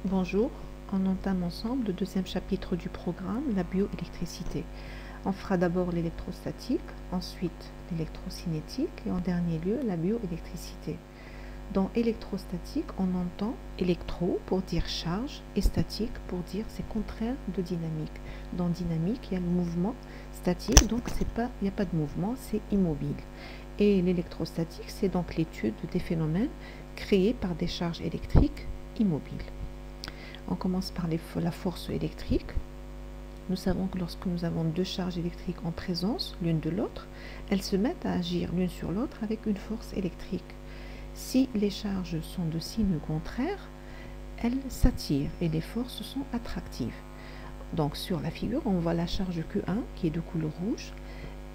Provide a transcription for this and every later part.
Bonjour, on entame ensemble le deuxième chapitre du programme, la bioélectricité. On fera d'abord l'électrostatique, ensuite l'électrocinétique et en dernier lieu la bioélectricité. Dans électrostatique, on entend électro pour dire charge et statique pour dire c'est contraire de dynamique. Dans dynamique, il y a le mouvement, statique, donc il n'y a pas de mouvement, c'est immobile. Et l'électrostatique, c'est donc l'étude des phénomènes créés par des charges électriques immobiles. On commence par la force électrique. Nous savons que lorsque nous avons deux charges électriques en présence l'une de l'autre, elles se mettent à agir l'une sur l'autre avec une force électrique. Si les charges sont de signe contraire, elles s'attirent et les forces sont attractives. Donc sur la figure, on voit la charge Q1 qui est de couleur rouge.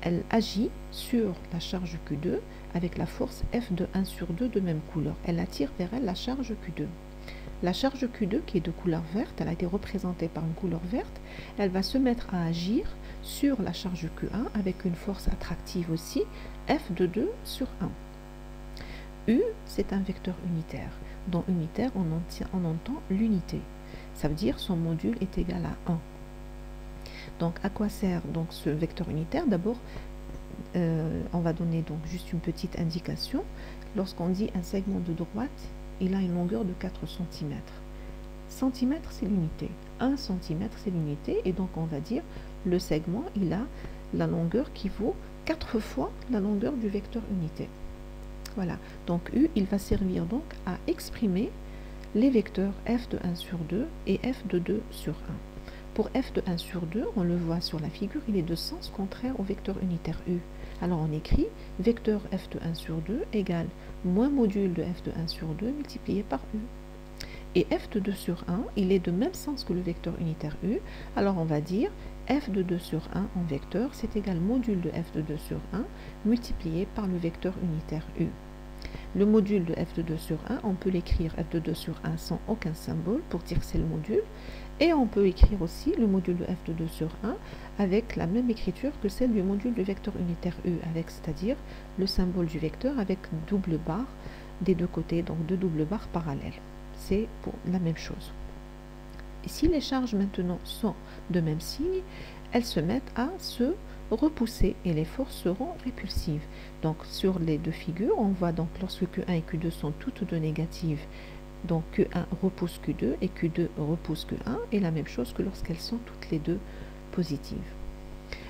Elle agit sur la charge Q2 avec la force F de 1 sur 2 de même couleur. Elle attire vers elle la charge Q2. La charge Q2 qui est de couleur verte, elle a été représentée par une couleur verte, elle va se mettre à agir sur la charge Q1 avec une force attractive aussi, F de 2 sur 1. U, c'est un vecteur unitaire. Dans unitaire, on entend l'unité. Ça veut dire son module est égal à 1. Donc à quoi sert donc ce vecteur unitaire? D'abord, on va donner donc juste une petite indication. Lorsqu'on dit un segment de droite, il a une longueur de 4 cm. Centimètre, c'est l'unité. 1 cm, c'est l'unité. Et donc, on va dire, le segment, il a la longueur qui vaut 4 fois la longueur du vecteur unité. Voilà. Donc, U, il va servir donc à exprimer les vecteurs f de 1 sur 2 et f de 2 sur 1. Pour f de 1 sur 2, on le voit sur la figure, il est de sens contraire au vecteur unitaire U. Alors on écrit vecteur f de 1 sur 2 égale moins module de f de 1 sur 2 multiplié par U. Et f de 2 sur 1, il est de même sens que le vecteur unitaire U. Alors on va dire f de 2 sur 1 en vecteur, c'est égal module de f de 2 sur 1 multiplié par le vecteur unitaire U. Le module de f de 2 sur 1, on peut l'écrire f de 2 sur 1 sans aucun symbole pour dire que c'est le module. Et on peut écrire aussi le module de f de 2 sur 1 avec la même écriture que celle du module du vecteur unitaire U, avec c'est-à-dire le symbole du vecteur avec double barre des deux côtés, donc deux doubles barres parallèles. C'est pour la même chose. Et si les charges maintenant sont de même signe, elles se mettent à se repousser et les forces seront répulsives. Donc sur les deux figures, on voit donc lorsque Q1 et Q2 sont toutes deux négatives, donc Q1 repousse Q2 et Q2 repousse Q1, et la même chose que lorsqu'elles sont toutes les deux positives.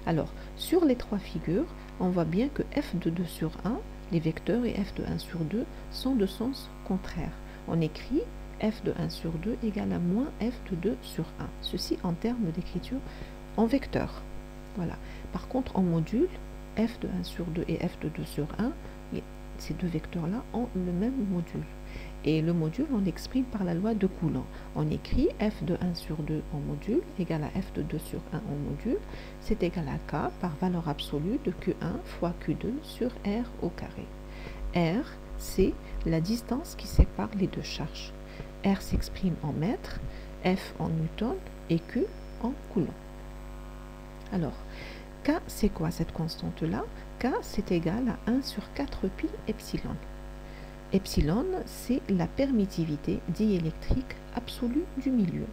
Alors, sur les trois figures, on voit bien que f de 2 sur 1, les vecteurs, et f de 1 sur 2 sont de sens contraire. On écrit f de 1 sur 2 égale à moins f de 2 sur 1. Ceci en termes d'écriture en vecteur. Voilà. Par contre, en module, f de 1 sur 2 et f de 2 sur 1, ces deux vecteurs-là ont le même module. Et le module, on l'exprime par la loi de Coulomb. On écrit f de 1 sur 2 en module égale à f de 2 sur 1 en module. C'est égal à k par valeur absolue de Q1 fois Q2 sur R au carré. R, c'est la distance qui sépare les deux charges. R s'exprime en mètres, F en newton et Q en coulomb. Alors, K, c'est quoi cette constante-là? K, c'est égal à 1 sur 4 pi epsilon. Epsilon, c'est la permittivité diélectrique absolue du milieu.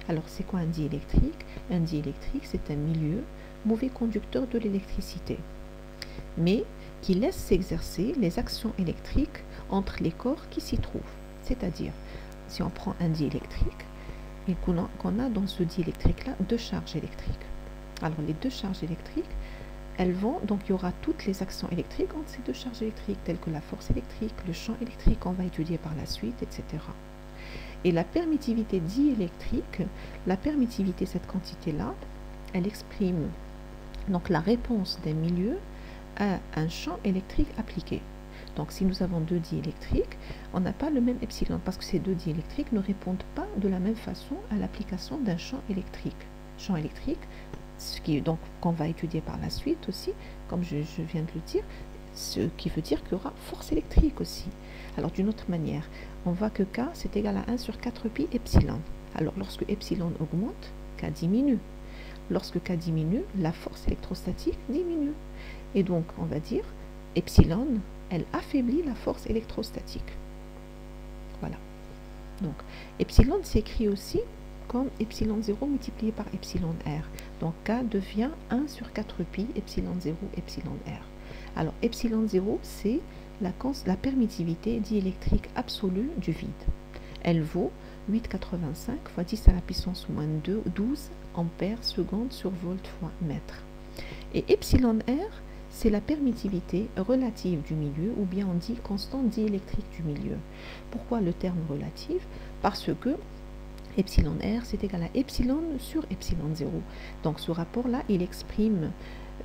Alors, c'est quoi un diélectrique? Un diélectrique, c'est un milieu mauvais conducteur de l'électricité, mais qui laisse s'exercer les actions électriques entre les corps qui s'y trouvent. C'est-à-dire, si on prend un diélectrique, et qu'on a dans ce diélectrique-là deux charges électriques. Alors, les deux charges électriques, elles vont, donc il y aura toutes les actions électriques entre ces deux charges électriques, telles que la force électrique, le champ électrique qu'on va étudier par la suite, etc. Et la permittivité diélectrique, la permittivité, cette quantité-là, elle exprime donc la réponse d'un milieu à un champ électrique appliqué. Donc si nous avons deux diélectriques, on n'a pas le même epsilon, parce que ces deux diélectriques ne répondent pas de la même façon à l'application d'un champ électrique. Champ électrique, ce qui donc qu'on va étudier par la suite aussi, comme je viens de le dire, ce qui veut dire qu'il y aura force électrique aussi. Alors d'une autre manière, on voit que K c'est égal à 1 sur 4 pi epsilon. Alors lorsque epsilon augmente, K diminue. Lorsque K diminue, la force électrostatique diminue. Et donc on va dire, epsilon, elle affaiblit la force électrostatique. Voilà. Donc, epsilon s'écrit aussi comme epsilon 0 multiplié par epsilon r. Donc, K devient 1 sur 4 pi epsilon 0 epsilon r. Alors, epsilon 0, c'est la permittivité diélectrique absolue du vide. Elle vaut 8,85 fois 10 à la puissance moins 12 ampères seconde sur volt fois mètre. Et epsilon r, c'est la permittivité relative du milieu, ou bien on dit constante diélectrique du milieu. Pourquoi le terme relatif? Parce que epsilon r, c'est égal à epsilon sur epsilon 0. Donc ce rapport-là, il exprime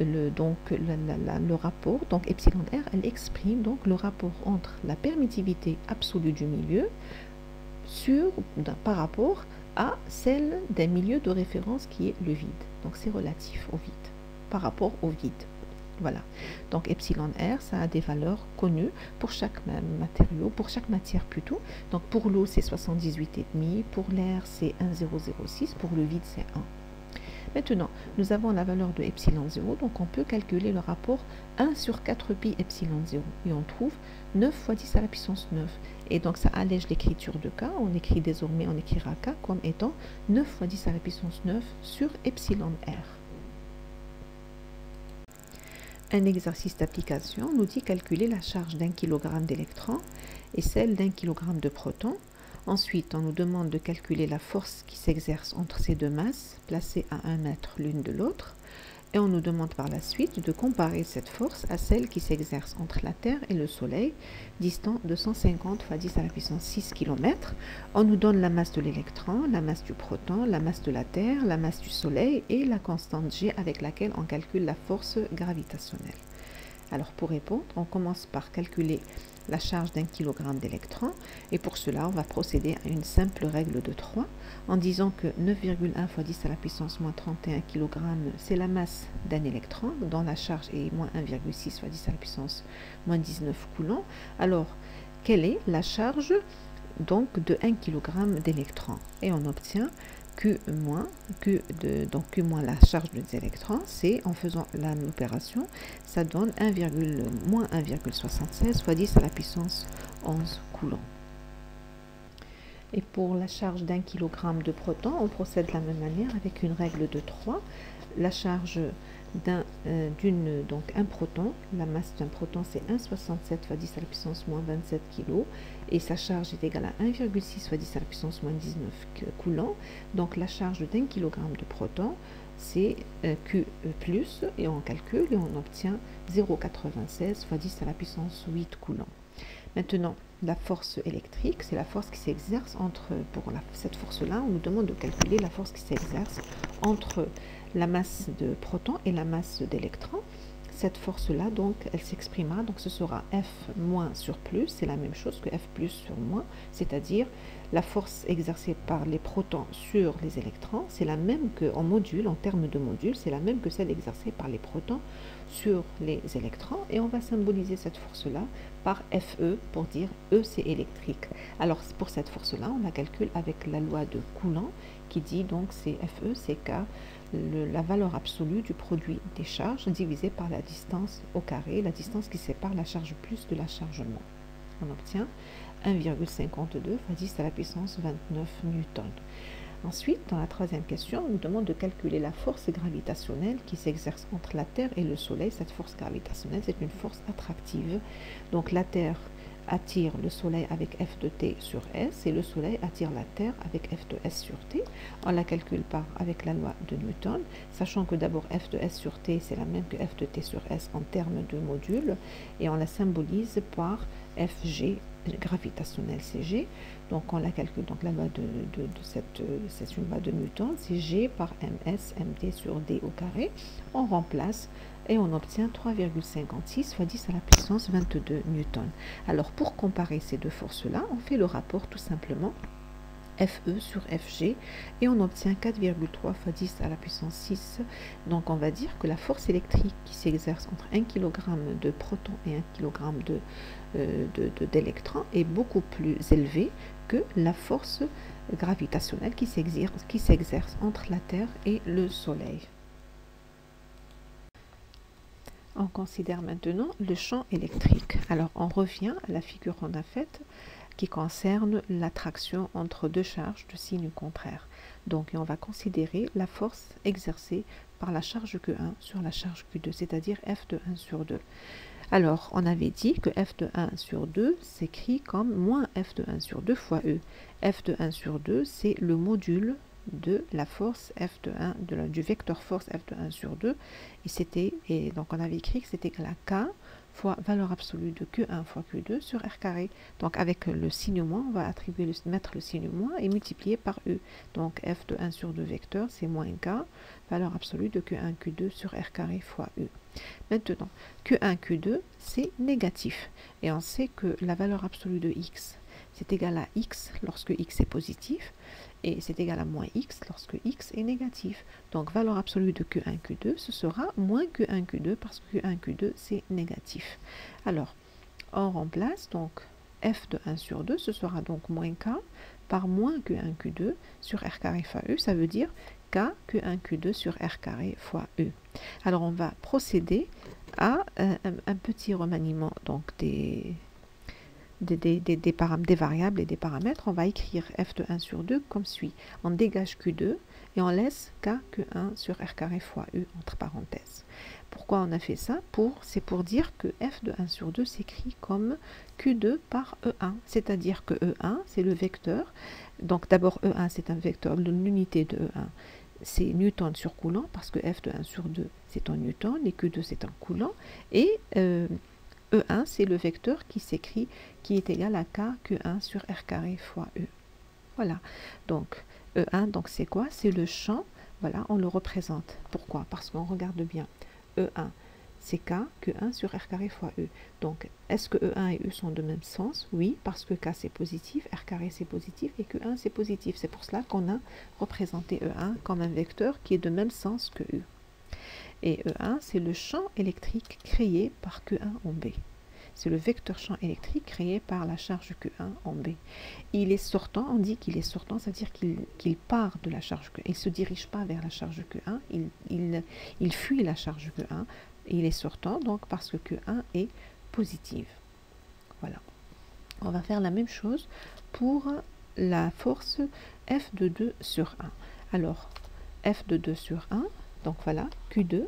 le rapport, donc epsilon r, elle exprime donc le rapport entre la permittivité absolue du milieu par rapport à celle d'un milieu de référence qui est le vide. Donc c'est relatif au vide, par rapport au vide. Voilà. Donc epsilon r, ça a des valeurs connues pour chaque matériau, pour chaque matière plutôt. Donc pour l'eau, c'est 78,5, pour l'air, c'est 1,006, pour le vide, c'est 1. Maintenant, nous avons la valeur de epsilon 0, donc on peut calculer le rapport 1 sur 4 pi epsilon 0. Et on trouve 9 fois 10 à la puissance 9. Et donc ça allège l'écriture de K. On écrira K comme étant 9 fois 10 à la puissance 9 sur epsilon r. Un exercice d'application nous dit calculer la charge d'1 kg d'électrons et celle d'1 kg de protons. Ensuite, on nous demande de calculer la force qui s'exerce entre ces deux masses, placées à 1 mètre l'une de l'autre. Et on nous demande par la suite de comparer cette force à celle qui s'exerce entre la Terre et le Soleil, distant de 150 fois 10 à la puissance 6 km. On nous donne la masse de l'électron, la masse du proton, la masse de la Terre, la masse du Soleil et la constante G avec laquelle on calcule la force gravitationnelle. Alors pour répondre, on commence par calculer la charge d'1 kg d'électrons et pour cela on va procéder à une simple règle de 3 en disant que 9,1 fois 10 à la puissance moins 31 kg c'est la masse d'un électron dont la charge est moins 1,6 fois 10 à la puissance moins 19 coulombs. Alors quelle est la charge donc de 1 kg d'électrons? Et on obtient Q moins la charge des électrons, c'est en faisant l'opération, ça donne moins 1,76 fois 10 à la puissance 11 coulombs. Et pour la charge d'1 kg de protons, on procède de la même manière avec une règle de 3. La charge un proton, la masse d'un proton c'est 1,67 fois 10 à la puissance moins 27 kg et sa charge est égale à 1,6 fois 10 à la puissance moins 19 coulombs. Donc la charge d'1 kg de proton c'est Q plus et on calcule et on obtient 0,96 fois 10 à la puissance 8 coulombs. Maintenant, la force électrique, c'est la force qui s'exerce cette force-là, on nous demande de calculer la force qui s'exerce entre la masse de protons et la masse d'électrons. Cette force-là, donc, elle s'exprimera, donc ce sera F moins sur plus, c'est la même chose que F plus sur moins, c'est-à-dire la force exercée par les protons sur les électrons, c'est la même qu'en module, en termes de module, c'est la même que celle exercée par les protons sur les électrons, et on va symboliser cette force-là par Fe pour dire E c'est électrique. Alors pour cette force-là, on la calcule avec la loi de Coulomb qui dit donc c'est Fe, c'est K, la valeur absolue du produit des charges divisée par la distance au carré, la distance qui sépare la charge plus de la charge moins. On obtient 1,52 fois 10 à la puissance 29 newtons. Ensuite, dans la troisième question, on nous demande de calculer la force gravitationnelle qui s'exerce entre la Terre et le Soleil. Cette force gravitationnelle, c'est une force attractive. Donc la Terre attire le Soleil avec F de T sur S et le Soleil attire la Terre avec F de S sur T. On la calcule avec la loi de Newton, sachant que d'abord F de S sur T, c'est la même que F de T sur S en termes de module, et on la symbolise par Fg gravitationnel, c'est G. Donc on la calcule, donc la loi c'est une loi de Newton, c'est G par ms mt sur d au carré. On remplace et on obtient 3,56 fois 10 à la puissance 22 newtons. Alors pour comparer ces deux forces-là, on fait le rapport tout simplement Fe sur Fg et on obtient 4,3 fois 10 à la puissance 6. Donc on va dire que la force électrique qui s'exerce entre 1 kg de protons et 1 kg d'électrons est beaucoup plus élevée que la force gravitationnelle qui s'exerce entre la Terre et le Soleil. On considère maintenant le champ électrique. Alors on revient à la figure qu'on a faite qui concerne l'attraction entre deux charges de signe contraire. Donc, on va considérer la force exercée par la charge Q1 sur la charge Q2, c'est-à-dire F de 1 sur 2. Alors, on avait dit que F de 1 sur 2 s'écrit comme moins F de 1 sur 2 fois E. F de 1 sur 2, c'est le module de la force F de 1, du vecteur force F de 1 sur 2. Et donc, on avait écrit que c'était égal à K fois valeur absolue de Q1 fois Q2 sur R carré. Donc, avec le signe moins, on va mettre le signe moins et multiplier par E. Donc, F de 1 sur 2 vecteur, c'est moins K, valeur absolue de Q1 Q2 sur R carré fois E. Maintenant, Q1, Q2, c'est négatif. Et on sait que la valeur absolue de x, c'est égal à x lorsque x est positif, et c'est égal à moins x lorsque x est négatif. Donc, valeur absolue de Q1, Q2, ce sera moins Q1, Q2, parce que Q1, Q2, c'est négatif. Alors, on remplace, donc, f de 1 sur 2, ce sera donc moins k par moins Q1, Q2 sur R carré fois E, ça veut dire K, Q1, Q2 sur R carré fois E. Alors, on va procéder à un petit remaniement donc des variables et des paramètres. On va écrire F de 1 sur 2 comme suit. On dégage Q2 et on laisse K, Q1 sur R carré fois E entre parenthèses. Pourquoi on a fait ça? C'est pour dire que F de 1 sur 2 s'écrit comme Q2 par E1, c'est-à-dire que E1, c'est le vecteur. Donc d'abord E1, c'est un vecteur, l'unité de E1, c'est Newton sur Coulomb, parce que F de 1 sur 2, c'est en Newton, et Q2, c'est en Coulomb. Et E1, c'est le vecteur qui s'écrit, qui est égal à K, Q1 sur R carré fois E. Voilà. Donc, E1, donc c'est quoi? C'est le champ. Voilà, on le représente. Pourquoi? Parce qu'on regarde bien. E1, c'est K, Q1 sur R carré fois E. Donc, est-ce que E1 et E sont de même sens? Oui, parce que K c'est positif, R carré c'est positif et Q1 c'est positif. C'est pour cela qu'on a représenté E1 comme un vecteur qui est de même sens que E. Et E1, c'est le champ électrique créé par Q1 en B. C'est le vecteur champ électrique créé par la charge Q1 en B. Il est sortant, on dit qu'il est sortant, c'est-à-dire qu'il part de la charge Q1. Il ne se dirige pas vers la charge Q1, il fuit la charge Q1. Il est sortant, donc parce que Q1 est positive. Voilà. On va faire la même chose pour la force F de 2 sur 1. Alors, F de 2 sur 1, donc voilà, Q2,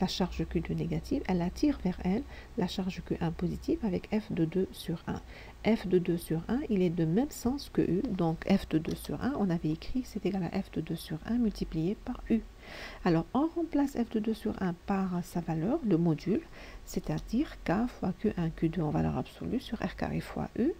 la charge Q2 négative, elle attire vers elle la charge Q1 positive avec F de 2 sur 1. F de 2 sur 1, il est de même sens que U, donc F de 2 sur 1, on avait écrit c'est égal à F de 2 sur 1 multiplié par U. Alors, on remplace F de 2 sur 1 par sa valeur, le module, c'est-à-dire K fois Q1, Q2 en valeur absolue sur R carré fois U.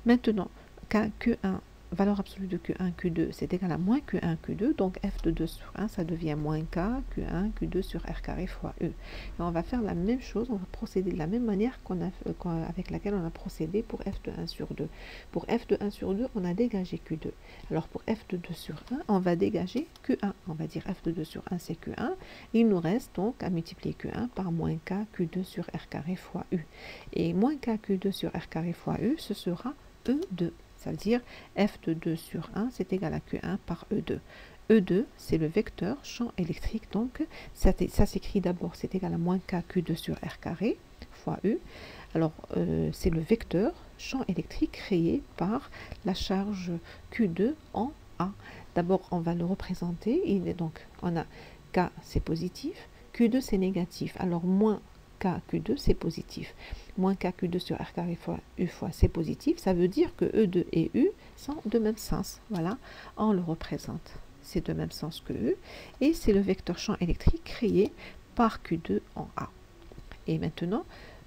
Maintenant, Q1, valeur absolue de Q1, Q2, c'est égal à moins Q1, Q2, donc F de 2 sur 1, ça devient moins K, Q1, Q2 sur R carré fois E. Et on va faire la même chose, on va procéder de la même manière avec laquelle on a procédé pour F de 1 sur 2. Pour F de 1 sur 2, on a dégagé Q2. Alors pour F de 2 sur 1, on va dégager Q1. On va dire F de 2 sur 1, c'est Q1. Il nous reste donc à multiplier Q1 par moins K, Q2 sur R carré fois U. Et moins K, Q2 sur R carré fois U, ce sera E2. Ça veut dire F de 2 sur 1, c'est égal à Q1 par E2. E2, c'est le vecteur champ électrique, donc ça s'écrit d'abord, c'est égal à moins K Q2 sur R carré fois U. Alors, c'est le vecteur champ électrique créé par la charge Q2 en A. D'abord, on va le représenter. Donc, on a K, c'est positif, Q2, c'est négatif. Alors, moins K, Q2, c'est positif. Moins K, Q2 sur R carré fois U fois, c'est positif. Ça veut dire que E2 et U sont de même sens. Voilà, on le représente. C'est de même sens que E. Et c'est le vecteur champ électrique créé par Q2 en A. Et maintenant,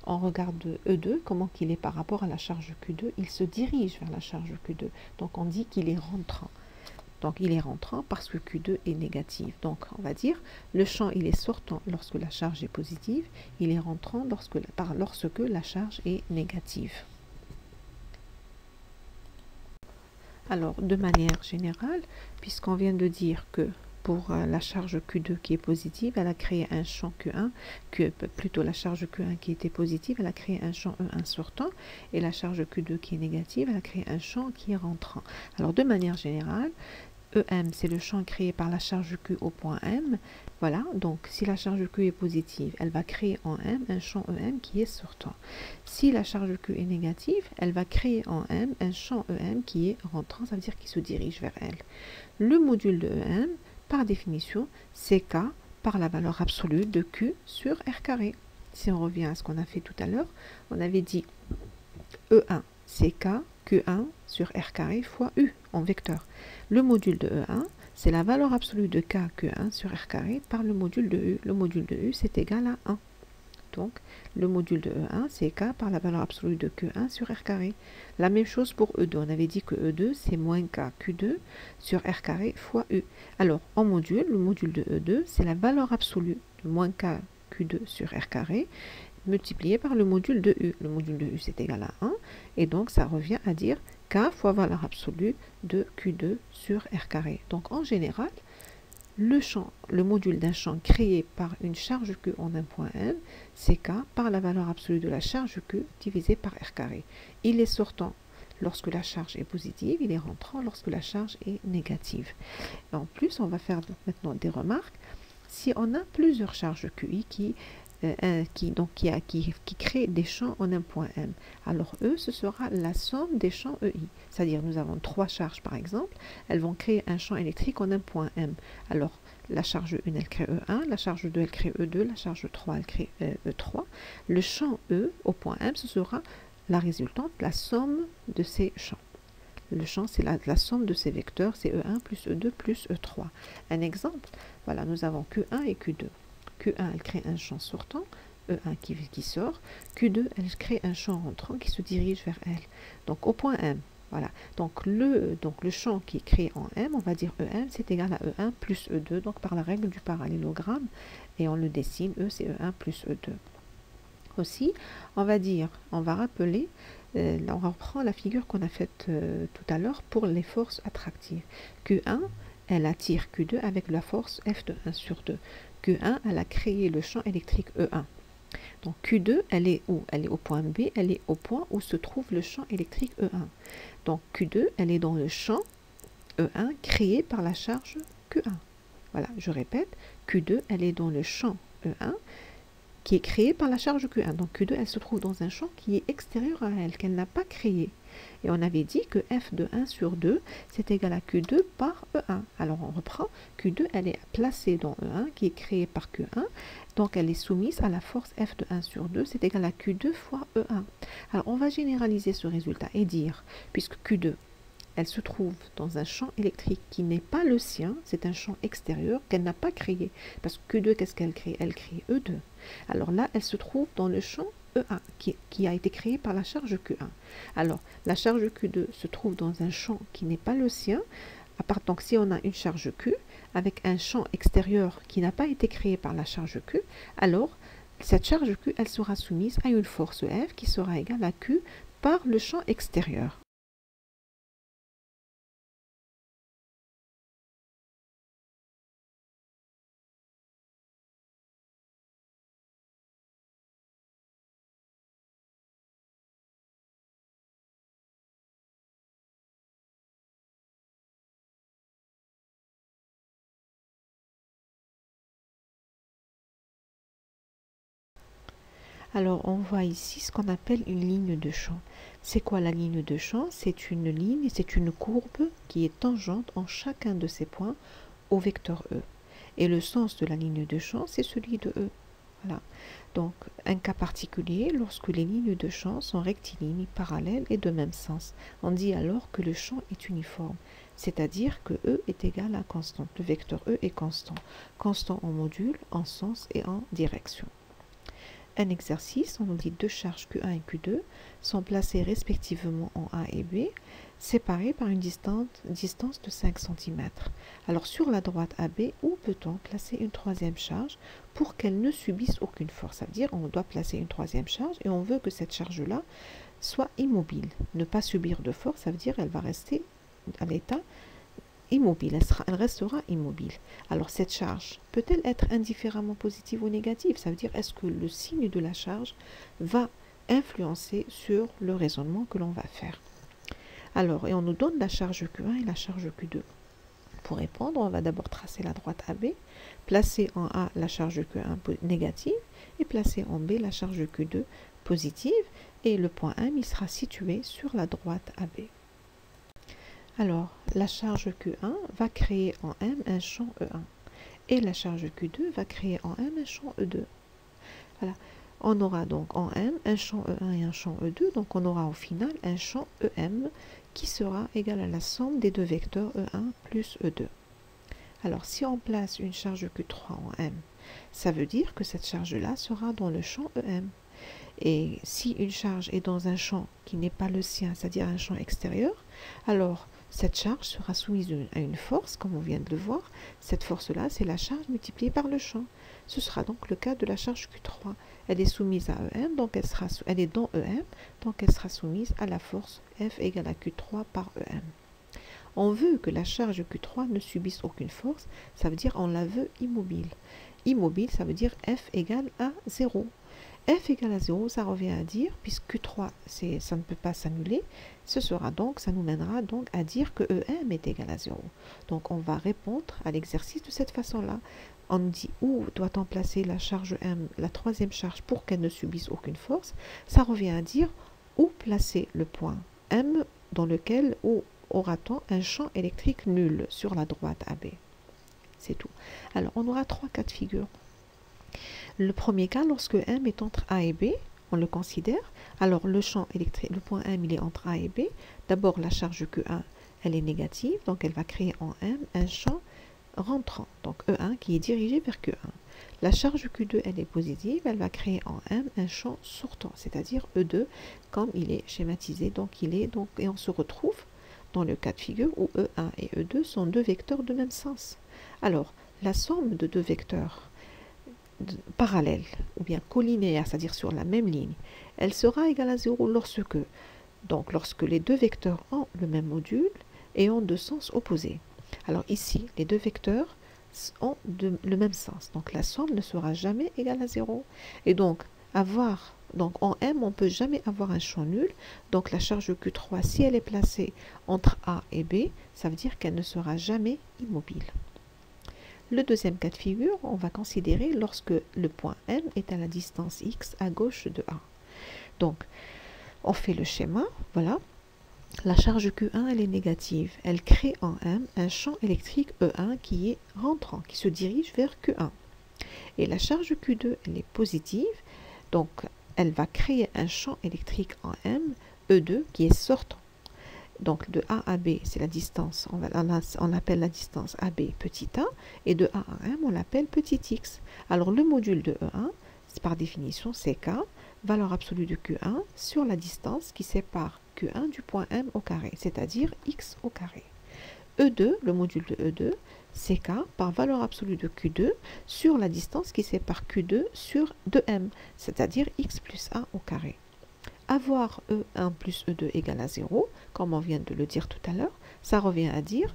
on regarde E2, comment qu'il est par rapport à la charge Q2. Il se dirige vers la charge Q2. Donc, on dit qu'il est rentrant. Donc, il est rentrant parce que Q2 est négatif. Donc, on va dire, le champ, il est sortant lorsque la charge est positive. Il est rentrant lorsque la charge est négative. Alors, de manière générale, puisqu'on vient de dire que pour la charge Q2 qui est positive, elle a créé un champ Q1, plutôt la charge Q1 qui était positive, elle a créé un champ E1 sortant, et la charge Q2 qui est négative, elle a créé un champ qui est rentrant. Alors, de manière générale, EM, c'est le champ créé par la charge Q au point M. Voilà, donc si la charge Q est positive, elle va créer en M un champ EM qui est sortant. Si la charge Q est négative, elle va créer en M un champ EM qui est rentrant, ça veut dire qu'il se dirige vers elle. Le module de EM, par définition, c'est K par la valeur absolue de Q sur R carré. Si on revient à ce qu'on a fait tout à l'heure, on avait dit E1, c'est K, Q1 sur R carré fois U en vecteur. Le module de E1, c'est la valeur absolue de K, Q1 sur R carré par le module de U. Le module de U, c'est égal à 1. Donc, le module de E1, c'est K par la valeur absolue de Q1 sur R carré. La même chose pour E2. On avait dit que E2, c'est moins K, Q2 sur R carré fois U. Alors, en module, le module de E2, c'est la valeur absolue de moins K, Q2 sur R carré multiplié par le module de U. Le module de U, c'est égal à 1. Et donc, ça revient à dire K fois valeur absolue de Q2 sur R carré. Donc, en général, le module d'un champ créé par une charge Q en un point M, c'est K par la valeur absolue de la charge Q divisé par R carré. Il est sortant lorsque la charge est positive, il est rentrant lorsque la charge est négative. Et en plus, on va faire maintenant des remarques. Si on a plusieurs charges QI qui crée des champs en un point M. Alors E, ce sera la somme des champs EI. C'est-à-dire, nous avons 3 charges par exemple, elles vont créer un champ électrique en un point M. Alors, la charge 1, elle crée E1, la charge 2, elle crée E2, la charge 3, elle crée E3. Le champ E au point M, ce sera la résultante, la somme de ces champs. Le champ, c'est la somme de ces vecteurs, c'est E1 plus E2 plus E3. Un exemple, voilà, nous avons Q1 et Q2. Q1, elle crée un champ sortant, E1 qui sort. Q2, elle crée un champ rentrant qui se dirige vers elle. Donc, au point M, voilà. Donc, le champ qui est créé en M, on va dire EM, c'est égal à E1 plus E2, donc par la règle du parallélogramme. Et on le dessine, E, c'est E1 plus E2. Aussi, on va rappeler, on reprend la figure qu'on a faite tout à l'heure pour les forces attractives. Q1, elle attire Q2 avec la force F de 1 sur 2. Q1, elle a créé le champ électrique E1. Donc Q2, elle est où? Elle est au point B, elle est au point où se trouve le champ électrique E1. Donc Q2, elle est dans le champ E1 créé par la charge Q1. Voilà, je répète, Q2, elle est dans le champ E1 qui est créé par la charge Q1. Donc Q2, elle se trouve dans un champ qui est extérieur à elle, qu'elle n'a pas créé. Et on avait dit que F de 1 sur 2, c'est égal à Q2 par E1. Alors on reprend, Q2, elle est placée dans E1, qui est créé par Q1. Donc elle est soumise à la force F de 1 sur 2, c'est égal à Q2 fois E1. Alors on va généraliser ce résultat et dire, puisque Q2, elle se trouve dans un champ électrique qui n'est pas le sien, c'est un champ extérieur qu'elle n'a pas créé. Parce que Q2, qu'est-ce qu'elle crée? Elle crée E2. Alors là, elle se trouve dans le champ E1, qui a été créé par la charge Q1. Alors, la charge Q2 se trouve dans un champ qui n'est pas le sien. Donc, si on a une charge Q avec un champ extérieur qui n'a pas été créé par la charge Q, alors cette charge Q, elle sera soumise à une force F qui sera égale à Q par le champ extérieur. Alors, on voit ici ce qu'on appelle une ligne de champ. C'est quoi la ligne de champ? C'est une ligne, c'est une courbe qui est tangente en chacun de ces points au vecteur E. Et le sens de la ligne de champ, c'est celui de E. Voilà. Donc, un cas particulier, lorsque les lignes de champ sont rectilignes, parallèles et de même sens. On dit alors que le champ est uniforme, c'est-à-dire que E est égal à constante. Le vecteur E est constant. Constant en module, en sens et en direction. Un exercice, on nous dit deux charges Q1 et Q2 sont placées respectivement en A et B, séparées par une distance de 5 cm. Alors sur la droite AB, où peut-on placer une troisième charge pour qu'elle ne subisse aucune force? Ça veut dire qu'on doit placer une troisième charge et on veut que cette charge-là soit immobile. Ne pas subir de force, ça veut dire qu'elle va rester à l'état immobile, elle restera immobile. Alors cette charge peut-elle être indifféremment positive ou négative? Ça veut dire est-ce que le signe de la charge va influencer sur le raisonnement que l'on va faire. Alors, et on nous donne la charge Q1 et la charge Q2. Pour répondre, on va d'abord tracer la droite AB, placer en A la charge Q1 négative et placer en B la charge Q2 positive. Et le point M, il sera situé sur la droite AB. Alors, la charge Q1 va créer en M un champ E1 et la charge Q2 va créer en M un champ E2. Voilà. On aura donc en M un champ E1 et un champ E2, donc on aura au final un champ EM qui sera égal à la somme des deux vecteurs E1 plus E2. Alors, si on place une charge Q3 en M, ça veut dire que cette charge-là sera dans le champ EM. Et si une charge est dans un champ qui n'est pas le sien, c'est-à-dire un champ extérieur, alors cette charge sera soumise à une force, comme on vient de le voir. Cette force-là, c'est la charge multipliée par le champ. Ce sera donc le cas de la charge Q3. Elle est soumise à EM, donc elle est dans EM, donc elle sera soumise à la force F égale à Q3 par EM. On veut que la charge Q3 ne subisse aucune force, ça veut dire on la veut immobile. Immobile, ça veut dire F égale à 0. F égale à 0, ça revient à dire, puisque Q3, ça ne peut pas s'annuler, ça nous mènera donc à dire que EM est égal à 0. Donc on va répondre à l'exercice de cette façon-là. On nous dit où doit-on placer la charge M, la troisième charge, pour qu'elle ne subisse aucune force. Ça revient à dire où placer le point M dans lequel aura-t-on un champ électrique nul sur la droite AB. C'est tout. Alors on aura trois cas de figure. Le premier cas, lorsque M est entre A et B, on le considère. Alors le champ électrique, le point M, il est entre A et B. D'abord, la charge Q1, elle est négative, donc elle va créer en M un champ rentrant, donc E1 qui est dirigé vers Q1. La charge Q2, elle est positive, elle va créer en M un champ sortant, c'est-à-dire E2, comme il est schématisé. Donc et on se retrouve dans le cas de figure où E1 et E2 sont deux vecteurs de même sens. Alors, la somme de deux vecteurs parallèles ou bien collinéaires, c'est-à-dire sur la même ligne, elle sera égale à 0 lorsque les deux vecteurs ont le même module et ont deux sens opposés. Alors ici, les deux vecteurs ont le même sens, donc la somme ne sera jamais égale à 0. Et donc, en M, on ne peut jamais avoir un champ nul, donc la charge Q3, si elle est placée entre A et B, ça veut dire qu'elle ne sera jamais immobile. Le deuxième cas de figure, on va considérer lorsque le point M est à la distance X à gauche de A. Donc, on fait le schéma, voilà. La charge Q1, elle est négative. Elle crée en M un champ électrique E1 qui est rentrant, qui se dirige vers Q1. Et la charge Q2, elle est positive, donc elle va créer un champ électrique en M, E2, qui est sortant. Donc de A à B, c'est la distance, on l'appelle la distance AB petit a, et de A à M, on l'appelle petit x. Alors le module de E1, par définition, c'est K, valeur absolue de Q1, sur la distance qui sépare Q1 du point M au carré, c'est-à-dire x au carré. E2, le module de E2, c'est K par valeur absolue de Q2 sur la distance qui sépare Q2 de M, c'est-à-dire x plus a au carré. Avoir E1 plus E2 égale à 0, comme on vient de le dire tout à l'heure, ça revient à dire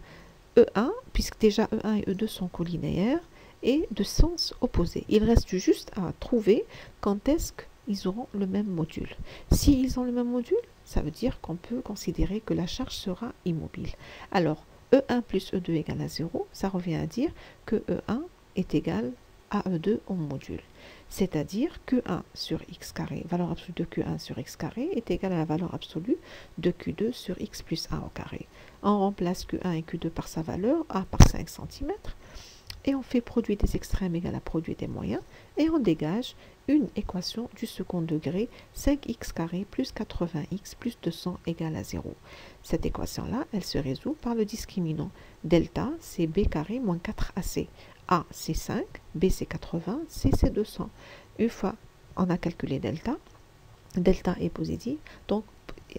E1, puisque déjà E1 et E2 sont collinéaires et de sens opposés. Il reste juste à trouver quand est-ce qu'ils auront le même module. S'ils ont le même module, ça veut dire qu'on peut considérer que la charge sera immobile. Alors, E1 plus E2 égale à 0, ça revient à dire que E1 est égal à E2 en module. C'est-à-dire Q1 sur x carré, valeur absolue de Q1 sur x carré, est égale à la valeur absolue de Q2 sur x plus a au carré. On remplace Q1 et Q2 par sa valeur, a par 5 cm, et on fait produit des extrêmes égal à produit des moyens, et on dégage une équation du second degré, 5x carré plus 80x plus 200 égale à 0. Cette équation-là, elle se résout par le discriminant. Delta, c'est b carré moins 4ac. A, c'est 5, B, c'est 80, C, c'est 200. Une fois on a calculé delta, delta est positif, donc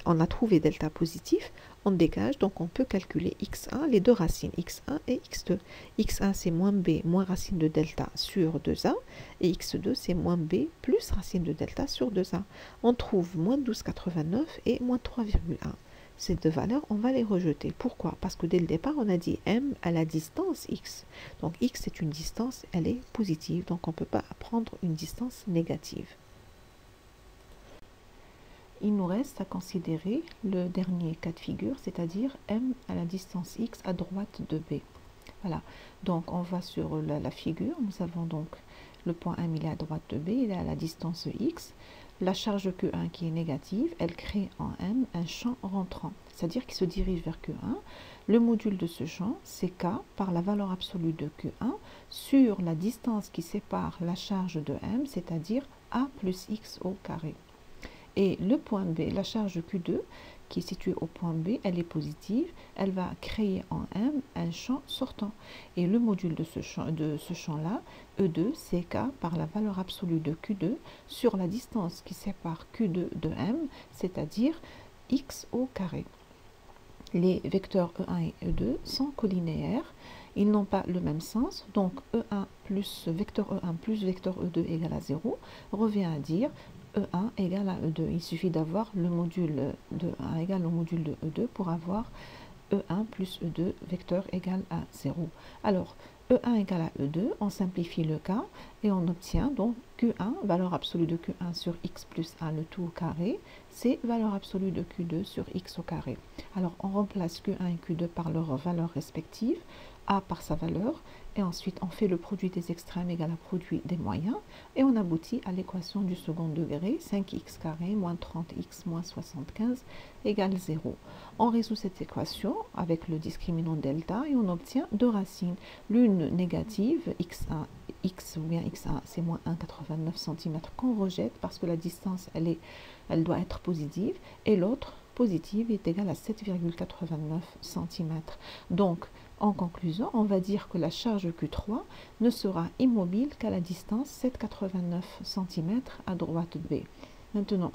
on a trouvé delta positif, on dégage, donc on peut calculer x1, les deux racines, x1 et x2. x1, c'est moins b, moins racine de delta sur 2a, et x2, c'est moins b, plus racine de delta sur 2a. On trouve moins 12,89 et moins 3,1. Ces deux valeurs, on va les rejeter. Pourquoi? Parce que dès le départ, on a dit M à la distance X. Donc X, c'est une distance, elle est positive. Donc on ne peut pas prendre une distance négative. Il nous reste à considérer le dernier cas de figure, c'est-à-dire M à la distance X à droite de B. Voilà, donc on va sur la figure, nous avons donc le point M, il est à droite de B, il est à la distance X. La charge Q1 qui est négative, elle crée en M un champ rentrant, c'est-à-dire qu'il se dirige vers Q1. Le module de ce champ, c'est K par la valeur absolue de Q1 sur la distance qui sépare la charge de M, c'est-à-dire A plus X au carré. Et le point B, la charge Q2, qui est située au point B, elle est positive, elle va créer en M un champ sortant. Et le module de ce champ-là, E2, c'est K par la valeur absolue de Q2 sur la distance qui sépare Q2 de M, c'est-à-dire X au carré. Les vecteurs E1 et E2 sont collinéaires, ils n'ont pas le même sens, donc E1 plus vecteur E1 plus vecteur E2 égale à 0 revient à dire E1 égale à E2. Il suffit d'avoir le module de 1 égale au module de E2 pour avoir E1 plus E2 vecteur égale à 0. Alors, E1 égale à E2, on simplifie le cas et on obtient donc Q1, valeur absolue de Q1 sur X plus 1, le tout au carré, c'est valeur absolue de Q2 sur X au carré. Alors, on remplace Q1 et Q2 par leurs valeurs respectives, A par sa valeur, et ensuite on fait le produit des extrêmes égal à produit des moyens, et on aboutit à l'équation du second degré, 5x carré moins 30x moins 75 égale 0. On résout cette équation avec le discriminant delta et on obtient deux racines, l'une négative, x ou bien x1 c'est moins 1,89 cm qu'on rejette parce que la distance elle doit être positive, et l'autre positive est égale à 7,89 cm. Donc, en conclusion, on va dire que la charge Q3 ne sera immobile qu'à la distance 7,89 cm à droite de B. Maintenant,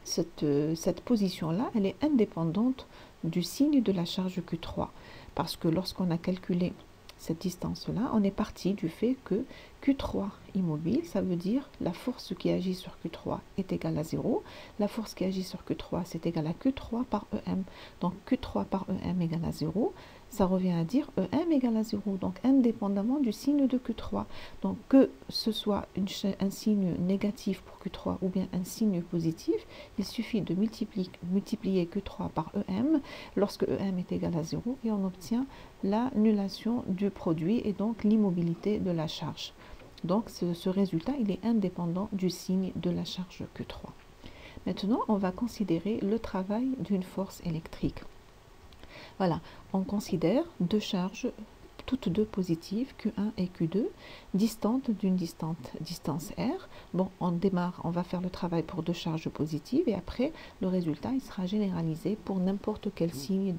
cette position-là, elle est indépendante du signe de la charge Q3, parce que lorsqu'on a calculé cette distance-là, on est parti du fait que Q3 immobile, ça veut dire la force qui agit sur Q3 est égale à 0. La force qui agit sur Q3, c'est égal à Q3 par EM. Donc Q3 par EM égale à 0. Ça revient à dire EM égale à 0, donc indépendamment du signe de Q3. Donc que ce soit un signe négatif pour Q3 ou bien un signe positif, il suffit de multiplier Q3 par EM lorsque EM est égal à 0 et on obtient l'annulation du produit et donc l'immobilité de la charge. Donc ce résultat, il est indépendant du signe de la charge Q3. Maintenant, on va considérer le travail d'une force électrique. Voilà, on considère deux charges, toutes deux positives, Q1 et Q2, distantes d'une distance R. Bon, on démarre, on va faire le travail pour deux charges positives et après, le résultat, il sera généralisé pour n'importe quel signe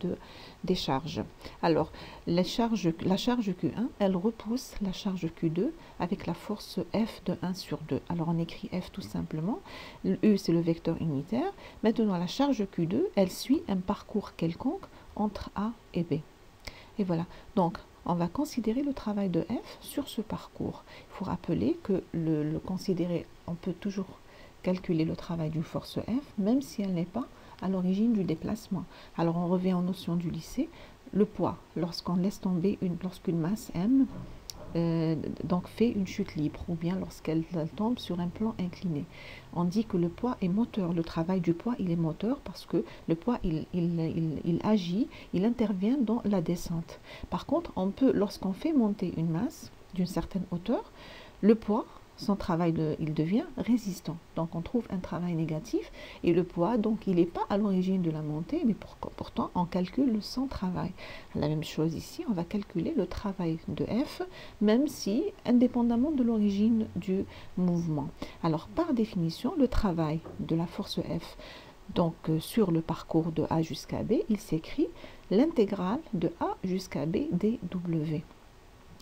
des charges. Alors, la charge Q1, elle repousse la charge Q2 avec la force F de 1 sur 2. Alors, on écrit F tout simplement. Le U, c'est le vecteur unitaire. Maintenant, la charge Q2, elle suit un parcours quelconque entre A et B. Et voilà, donc on va considérer le travail de F sur ce parcours. Il faut rappeler que le considérer, on peut toujours calculer le travail d'une force F, même si elle n'est pas à l'origine du déplacement. Alors on revient aux notions du lycée. Le poids, lorsqu'on laisse tomber lorsqu'une masse M donc fait une chute libre, ou bien lorsqu'elle tombe sur un plan incliné. On dit que le poids est moteur, le travail du poids il est moteur parce que le poids il agit, il intervient dans la descente. Par contre, on peut, lorsqu'on fait monter une masse d'une certaine hauteur, le poids, son travail il devient résistant. Donc on trouve un travail négatif et le poids, donc il n'est pas à l'origine de la montée, mais pourtant on calcule son travail. La même chose ici, on va calculer le travail de F, même si indépendamment de l'origine du mouvement. Alors par définition, le travail de la force F, donc sur le parcours de A jusqu'à B, il s'écrit l'intégrale de A jusqu'à B dW.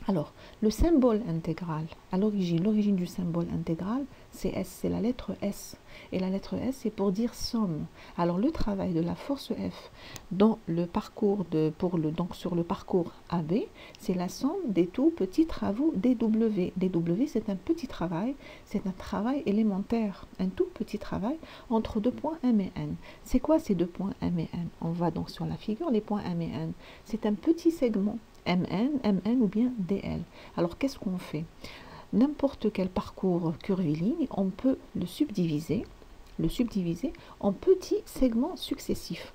Alors, le symbole intégral, à l'origine du symbole intégral, c'est S, c'est la lettre S. Et la lettre S, c'est pour dire somme. Alors, le travail de la force F dans le parcours donc sur le parcours AB, c'est la somme des tout petits travaux dW. dW, c'est un petit travail, c'est un travail élémentaire, un tout petit travail entre deux points M et N. C'est quoi ces deux points M et N? On va donc sur la figure, les points M et N. C'est un petit segment. MN ou bien DL. Alors qu'est-ce qu'on fait? N'importe quel parcours curviligne, on peut le subdiviser en petits segments successifs.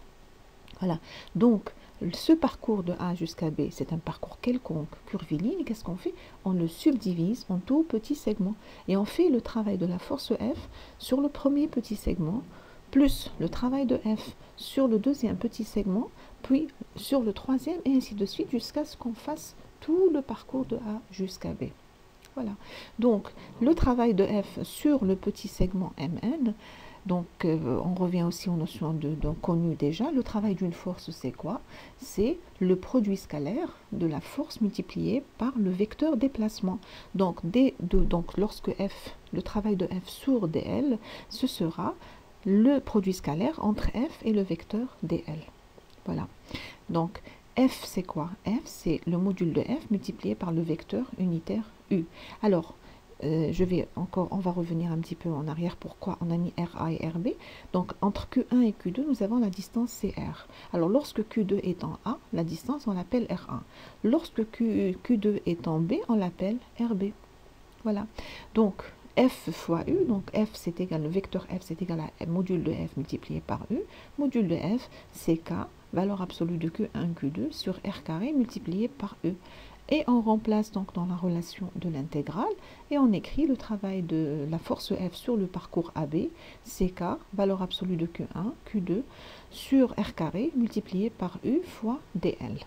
Voilà, donc ce parcours de A jusqu'à B, c'est un parcours quelconque, curviligne, qu'est-ce qu'on fait? On le subdivise en tout petits segments et on fait le travail de la force F sur le premier petit segment, plus le travail de F sur le deuxième petit segment, puis sur le troisième, et ainsi de suite, jusqu'à ce qu'on fasse tout le parcours de A jusqu'à B. Voilà. Donc, le travail de F sur le petit segment Mn, donc on revient aussi aux notions connues déjà. Le travail d'une force, c'est quoi? C'est le produit scalaire de la force multiplié par le vecteur déplacement. Donc, lorsque F, le travail de F sur dl, ce sera le produit scalaire entre F et le vecteur dl. Voilà. Donc, F, c'est quoi? F, c'est le module de F multiplié par le vecteur unitaire U. Alors, on va revenir un petit peu en arrière. Pourquoi on a mis RA et RB? Donc, entre Q1 et Q2, nous avons la distance CR. Alors, lorsque Q2 est en A, la distance, on l'appelle R1. Lorsque Q2 est en B, on l'appelle RB. Voilà. Donc, F fois U, donc F c'est égal, le vecteur F c'est égal à module de F multiplié par U. Module de F, c'est K, valeur absolue de Q1, Q2 sur R carré multiplié par U. Et on remplace donc dans la relation de l'intégrale et on écrit le travail de la force F sur le parcours AB, c'est K, valeur absolue de Q1, Q2 sur R carré multiplié par U fois dl.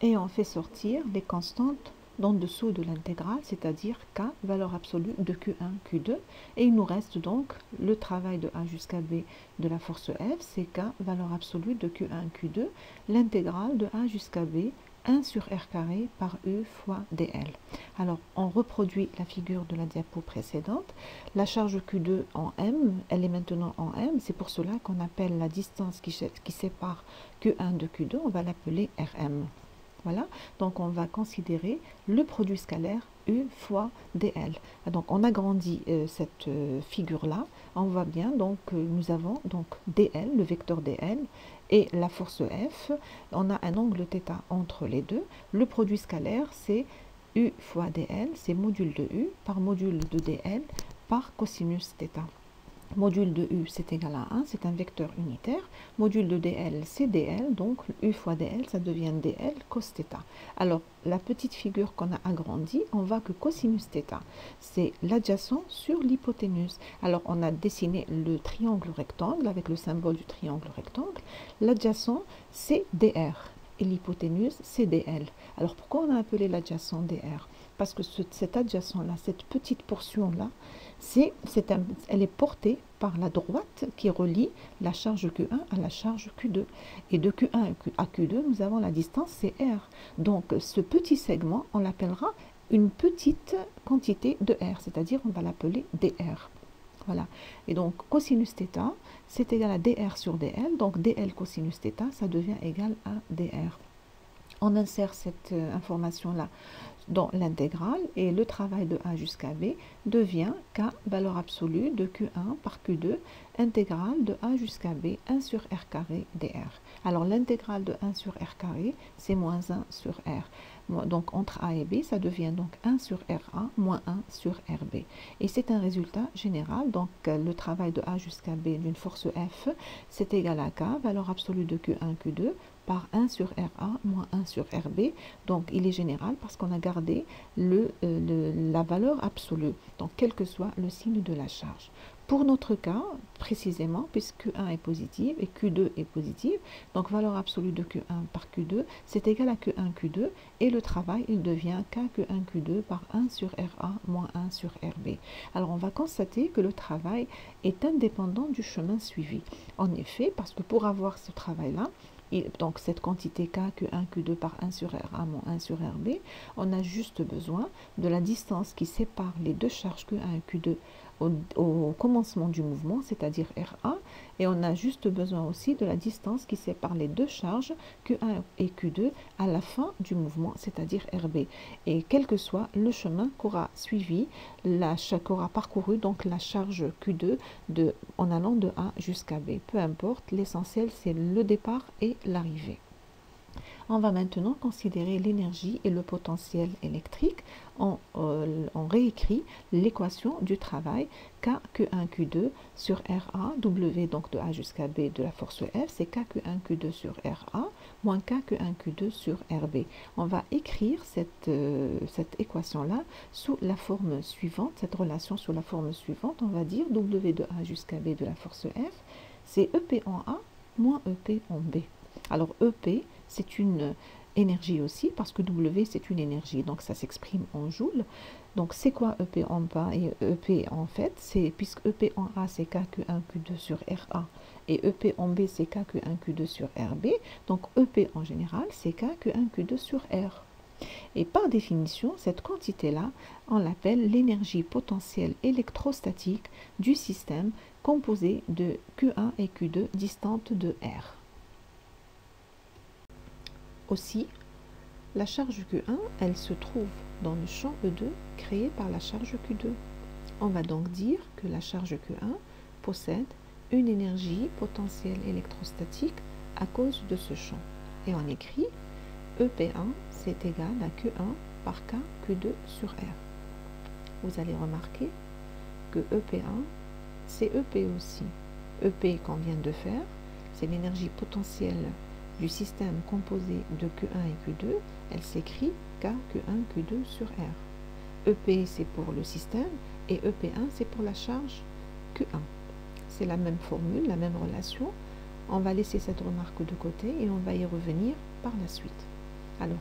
Et on fait sortir les constantes en dessous de l'intégrale, c'est-à-dire K, valeur absolue de Q1, Q2. Et il nous reste donc le travail de A jusqu'à B de la force F, c'est K, valeur absolue de Q1, Q2, l'intégrale de A jusqu'à B, 1 sur R carré par U fois dl. Alors, on reproduit la figure de la diapo précédente. La charge Q2 en M, elle est maintenant en M. C'est pour cela qu'on appelle la distance qui sépare Q1 de Q2, on va l'appeler RM. Voilà, donc on va considérer le produit scalaire U fois dl. Donc on agrandit cette figure-là, on voit bien, donc nous avons donc dl, le vecteur dl, et la force F, on a un angle θ entre les deux. Le produit scalaire, c'est U fois dl, c'est module de U par module de dl par cosinus θ. Module de U, c'est égal à 1, c'est un vecteur unitaire. Module de dl, c'est dl, donc U fois dl, ça devient dl cos θ. Alors, la petite figure qu'on a agrandie, on voit que cosinus θ, c'est l'adjacent sur l'hypoténuse. Alors, on a dessiné le triangle rectangle avec le symbole du triangle rectangle. L'adjacent, c'est dr et l'hypoténuse, c'est dl. Alors, pourquoi on a appelé l'adjacent dr? Parce que cet adjacent-là, cette petite portion-là, elle est portée par la droite qui relie la charge Q1 à la charge Q2. Et de Q1 à Q2, nous avons la distance CR. Donc ce petit segment, on l'appellera une petite quantité de R, c'est-à-dire on va l'appeler dr. Voilà. Et donc cosinus θ, c'est égal à dr sur dl. Donc dl cosinus θ, ça devient égal à dr. On insère cette information-là dans l'intégrale et le travail de A jusqu'à B devient K, valeur absolue de Q1 par Q2, intégrale de A jusqu'à B, 1 sur R carré dr. Alors l'intégrale de 1 sur R carré, c'est moins 1 sur R. Donc entre A et B, ça devient donc 1 sur RA moins 1 sur RB. Et c'est un résultat général. Donc le travail de A jusqu'à B d'une force F, c'est égal à K, valeur absolue de Q1, Q2, par 1 sur RA moins 1 sur RB. Donc il est général parce qu'on a gardé la valeur absolue, donc quel que soit le signe de la charge. Pour notre cas, précisément, puisque Q1 est positif et Q2 est positif, donc valeur absolue de Q1 par Q2, c'est égal à Q1, Q2, et le travail, il devient K Q1, Q2 par 1 sur RA moins 1 sur RB. Alors on va constater que le travail est indépendant du chemin suivi. En effet, parce que pour avoir ce travail-là, donc cette quantité K, Q1, Q2 par 1 sur RA moins 1 sur RB, on a juste besoin de la distance qui sépare les deux charges Q1 et Q2 au commencement du mouvement, c'est-à-dire RA, et on a juste besoin aussi de la distance qui sépare les deux charges Q1 et Q2 à la fin du mouvement, c'est-à-dire RB. Et quel que soit le chemin qu'aura suivi, qu'aura parcouru donc la charge Q2 en allant de A jusqu'à B. Peu importe, l'essentiel c'est le départ et l'arrivée. On va maintenant considérer l'énergie et le potentiel électrique. On réécrit l'équation du travail KQ1 Q2 sur RA, W donc de A jusqu'à B de la force F, c'est KQ1 Q2 sur RA moins KQ1 Q2 sur RB. On va écrire cette équation-là sous la forme suivante, cette relation sous la forme suivante. On va dire W de A jusqu'à B de la force F, c'est EP en A moins EP en B. Alors EP, c'est une énergie aussi, parce que W, c'est une énergie, donc ça s'exprime en joules. Donc c'est quoi EP en bas et EP en fait? C'est puisque EP en A, c'est KQ1 Q2 sur RA, et EP en B, c'est KQ1 Q2 sur RB. Donc EP en général, c'est KQ1 Q2 sur R. Et par définition, cette quantité-là, on l'appelle l'énergie potentielle électrostatique du système composé de Q1 et Q2 distantes de R. Aussi, la charge Q1, elle se trouve dans le champ E2 créé par la charge Q2. On va donc dire que la charge Q1 possède une énergie potentielle électrostatique à cause de ce champ. Et on écrit EP1, c'est égal à Q1 par K Q2 sur R. Vous allez remarquer que EP1, c'est EP aussi. EP qu'on vient de faire, c'est l'énergie potentielle du système composé de Q1 et Q2, elle s'écrit KQ1 Q2 sur R. EP c'est pour le système et EP1 c'est pour la charge Q1. C'est la même formule, la même relation. On va laisser cette remarque de côté et on va y revenir par la suite. Alors,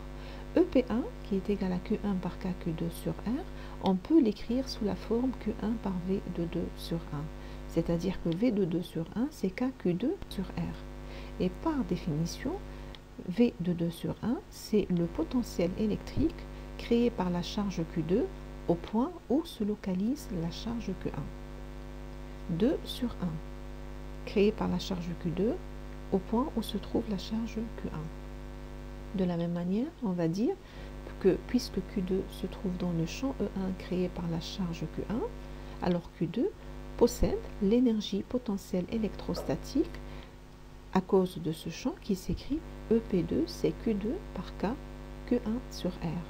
EP1 qui est égal à Q1 par KQ2 sur R, on peut l'écrire sous la forme Q1 par V de 2 sur 1. C'est-à-dire que V de 2 sur 1 c'est KQ2 sur R. Et par définition, V de 2 sur 1, c'est le potentiel électrique créé par la charge Q2 au point où se localise la charge Q1. 2 sur 1, créé par la charge Q2 au point où se trouve la charge Q1. De la même manière, on va dire que puisque Q2 se trouve dans le champ E1 créé par la charge Q1, alors Q2 possède l'énergie potentielle électrostatique à cause de ce champ qui s'écrit EP2, c'est Q2 par K, Q1 sur R.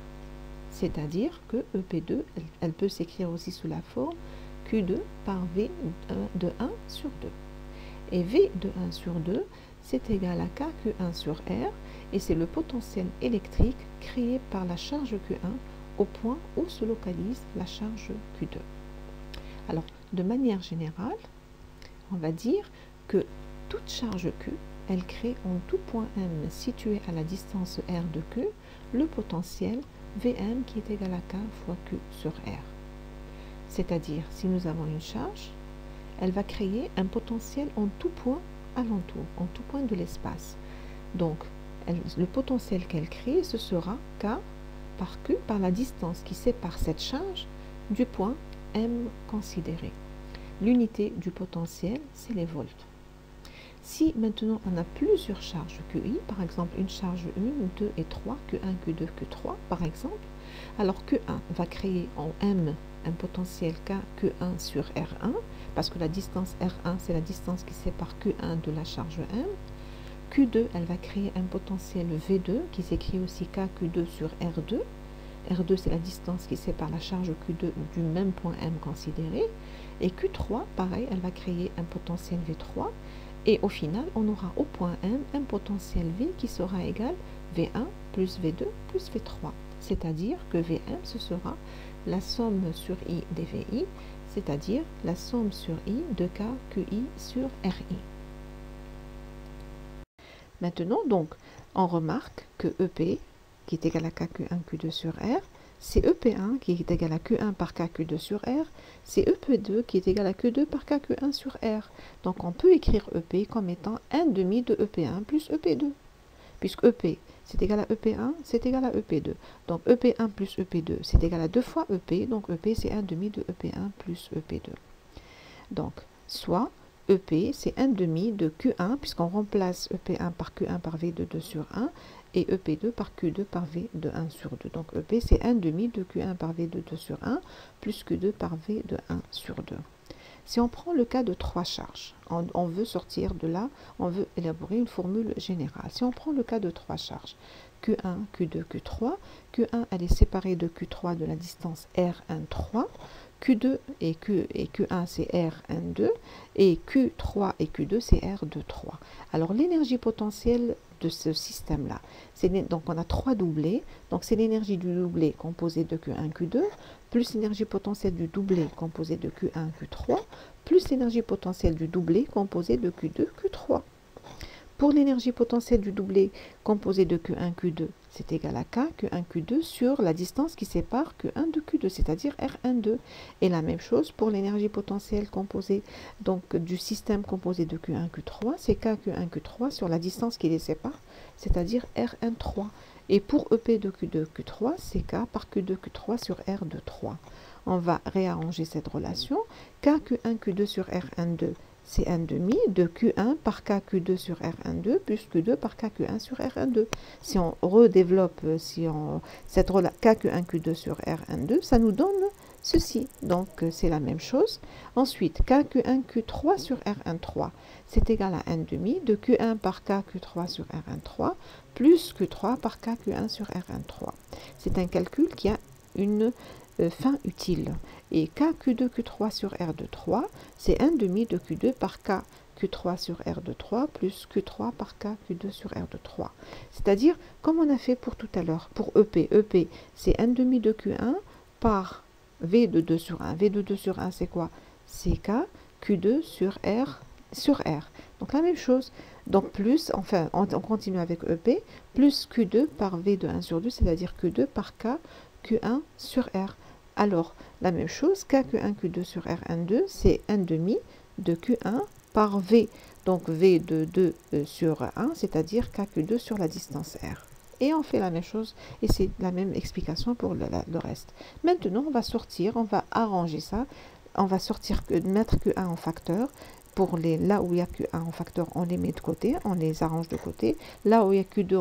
C'est-à-dire que EP2, elle peut s'écrire aussi sous la forme Q2 par V de 1 sur 2. Et V de 1 sur 2, c'est égal à K Q1 sur R, et c'est le potentiel électrique créé par la charge Q1 au point où se localise la charge Q2. Alors, de manière générale, on va dire que toute charge Q, elle crée en tout point M situé à la distance R de Q, le potentiel Vm qui est égal à K fois Q sur R. C'est-à-dire, si nous avons une charge, elle va créer un potentiel en tout point alentour, en tout point de l'espace. Donc, le potentiel qu'elle crée, ce sera K par Q, par la distance qui sépare cette charge du point M considéré. L'unité du potentiel, c'est les volts. Si maintenant on a plusieurs charges QI, par exemple une charge 1, 2 et 3, Q1, Q2, Q3 par exemple, alors Q1 va créer en M un potentiel K Q1 sur R1, parce que la distance R1 c'est la distance qui sépare Q1 de la charge M. Q2 elle va créer un potentiel V2 qui s'écrit aussi K Q2 sur R2. R2 c'est la distance qui sépare la charge Q2 du même point M considéré. Et Q3 pareil, elle va créer un potentiel V3. Et au final, on aura au point M un potentiel V qui sera égal V1 plus V2 plus V3. C'est-à-dire que Vm, ce sera la somme sur I des VI, c'est-à-dire la somme sur I de K QI sur RI. Maintenant, donc, on remarque que EP, qui est égal à KQ1 Q2 sur R, c'est EP1 qui est égal à Q1 par KQ2 sur R, c'est EP2 qui est égal à Q2 par KQ1 sur R. Donc on peut écrire EP comme étant 1 demi de EP1 plus EP2. Puisque EP c'est égal à EP1, c'est égal à EP2. Donc EP1 plus EP2 c'est égal à 2 fois EP, donc EP c'est 1 demi de EP1 plus EP2. Donc soit EP c'est 1 demi de Q1 puisqu'on remplace EP1 par Q1 par V de 2 sur 1. Et EP2 par Q2 par V de 1 sur 2. Donc EP c'est 1 demi de Q1 par V de 2 sur 1 plus Q2 par V de 1 sur 2. Si on prend le cas de 3 charges, on veut sortir de là, on veut élaborer une formule générale. Si on prend le cas de 3 charges, Q1, Q2, Q3. Q1, elle est séparée de Q3 de la distance R13. Q2 et Q1, c'est R12. Et Q3 et Q2, c'est R23. Alors, l'énergie potentielle de ce système-là, donc on a 3 doublés. Donc, c'est l'énergie du doublé composé de Q1, Q2, plus l'énergie potentielle du doublé composé de Q1, Q3, plus l'énergie potentielle du doublé composé de Q2, Q3. Pour l'énergie potentielle du doublé composé de Q1, Q2, c'est égal à K, Q1, Q2 sur la distance qui sépare Q1 de Q2, c'est-à-dire R12. Et la même chose pour l'énergie potentielle composée donc, du système composé de Q1, Q3, c'est K, Q1, Q3 sur la distance qui les sépare, c'est-à-dire R13. Et pour EP de Q2, Q3, c'est K par Q2, Q3 sur R23. On va réarranger cette relation. K, Q1, Q2 sur R12, c'est 1,5 de Q1 par KQ2 sur R12 plus Q2 par KQ1 sur R12. Si on redéveloppe cette KQ1, Q2 sur R12, ça nous donne ceci. Donc, c'est la même chose. Ensuite, KQ1, Q3 sur R13, c'est égal à 1,5 de Q1 par KQ3 sur R13 plus Q3 par KQ1 sur R13. C'est un calcul qui a une fin utile. Et KQ2, Q3 sur R23, c'est 1,5 de Q2 par K Q3 sur R23 plus Q3 par K Q2 sur R23. C'est-à-dire, comme on a fait pour tout à l'heure, pour EP, EP, c'est 1,5 de Q1 par V de 2 sur 1. V de 2 sur 1, c'est quoi? C'est K Q2 sur R. Donc la même chose. Donc plus, enfin, on continue avec EP, plus Q2 par V de 1 sur 2, c'est-à-dire Q2 par K Q1 sur R. Alors, la même chose, KQ1, Q2 sur R12, c'est 1,5 de Q1 par V. Donc, V de 2 sur 1, c'est-à-dire KQ2 sur la distance R. Et on fait la même chose, et c'est la même explication pour le reste. Maintenant, on va sortir, on va arranger ça. On va mettre Q1 en facteur. Pour là où il y a Q1 en facteur, on les met de côté, on les arrange de côté. Là où il y a Q2,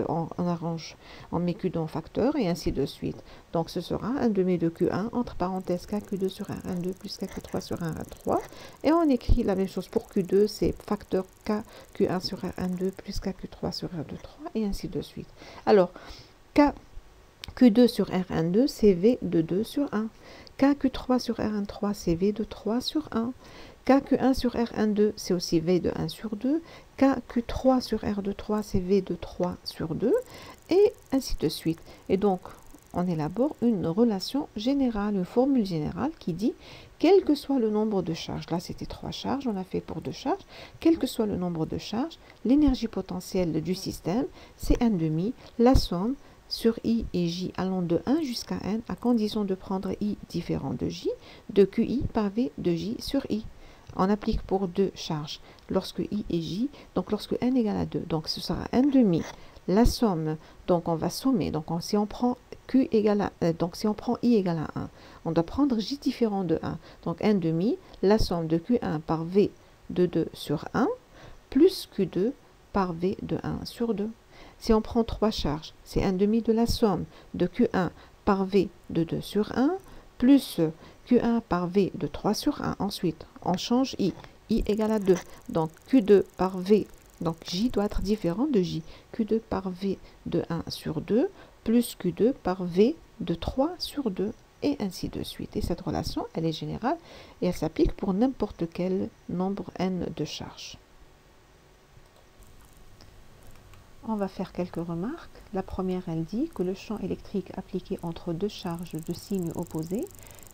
on arrange, on met Q2 en facteur et ainsi de suite. Donc ce sera 1,5 de Q1 entre parenthèses KQ2 sur R12 plus KQ3 sur R3. Et on écrit la même chose pour Q2, c'est facteur KQ1 sur R12 plus KQ3 sur R23 et ainsi de suite. Alors, KQ2 sur R12, c'est V de 2 sur 1. KQ3 sur R13, c'est V de 3 sur 1. KQ1 sur R12, c'est aussi V de 1 sur 2. KQ3 sur R23, c'est V de 3 sur 2. Et ainsi de suite. Et donc, on élabore une relation générale, une formule générale qui dit, quel que soit le nombre de charges, là c'était 3 charges, on a fait pour 2 charges, quel que soit le nombre de charges, l'énergie potentielle du système, c'est 1,5, la somme sur I et J allant de 1 jusqu'à N, à condition de prendre I différent de J, de QI par V de J sur I. On applique pour 2 charges lorsque I et J, donc lorsque N égale à 2. Donc ce sera 1,5. La somme, donc on va sommer. Donc si on prend Q égale à, donc si on prend I égale à 1, on doit prendre J différent de 1. Donc 1,5, la somme de Q1 par V de 2 sur 1, plus Q2 par V de 1 sur 2. Si on prend 3 charges, c'est 1,5 de la somme de Q1 par V de 2 sur 1, plus Q1 par V de 3 sur 1. Ensuite, on change I. I égale à 2. Donc, Q2 par V. Donc, J doit être différent de J. Q2 par V de 1 sur 2, plus Q2 par V de 3 sur 2, et ainsi de suite. Et cette relation, elle est générale, et elle s'applique pour n'importe quel nombre n de charges. On va faire quelques remarques. La première, elle dit que le champ électrique appliqué entre 2 charges de signe opposé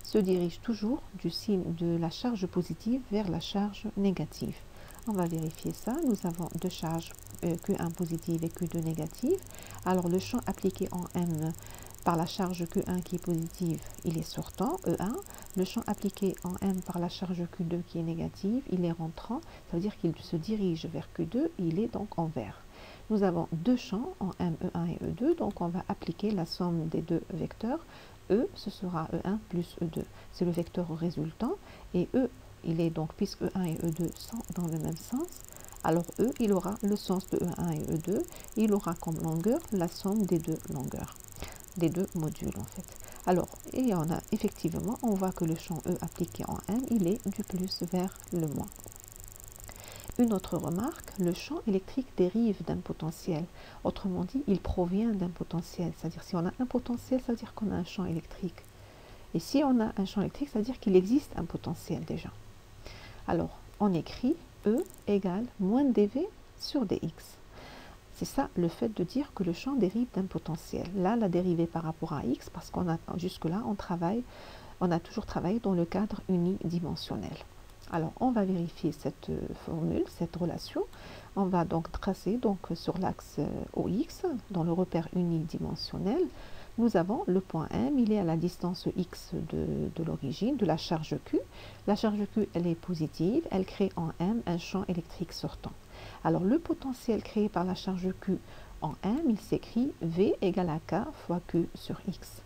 se dirige toujours du signe de la charge positive vers la charge négative. On va vérifier ça. Nous avons 2 charges Q1 positive et Q2 négative. Alors le champ appliqué en M par la charge Q1 qui est positive, il est sortant, E1. Le champ appliqué en M par la charge Q2 qui est négative, il est rentrant. Ça veut dire qu'il se dirige vers Q2, il est donc en vert. Nous avons 2 champs en M, E1 et E2, donc on va appliquer la somme des 2 vecteurs. E, ce sera E1 plus E2. C'est le vecteur résultant. Et E, il est donc, puisque E1 et E2 sont dans le même sens, alors E, il aura le sens de E1 et E2. Il aura comme longueur la somme des 2 longueurs, des 2 modules en fait. Alors, et on a effectivement, on voit que le champ E appliqué en M, il est du plus vers le moins. Une autre remarque, le champ électrique dérive d'un potentiel. Autrement dit, il provient d'un potentiel. C'est-à-dire, si on a un potentiel, ça veut dire qu'on a un champ électrique. Et si on a un champ électrique, ça veut dire qu'il existe un potentiel déjà. Alors, on écrit E égale moins dV sur dx. C'est ça le fait de dire que le champ dérive d'un potentiel. Là, la dérivée par rapport à x, parce qu'on a jusque-là, on a toujours travaillé dans le cadre unidimensionnel. Alors, on va vérifier cette formule, cette relation. On va donc tracer sur l'axe OX, dans le repère unidimensionnel. Nous avons le point M, il est à la distance x de l'origine, de la charge Q. La charge Q, elle est positive, elle crée en M un champ électrique sortant. Alors, le potentiel créé par la charge Q en M, il s'écrit V égale à K fois Q sur X.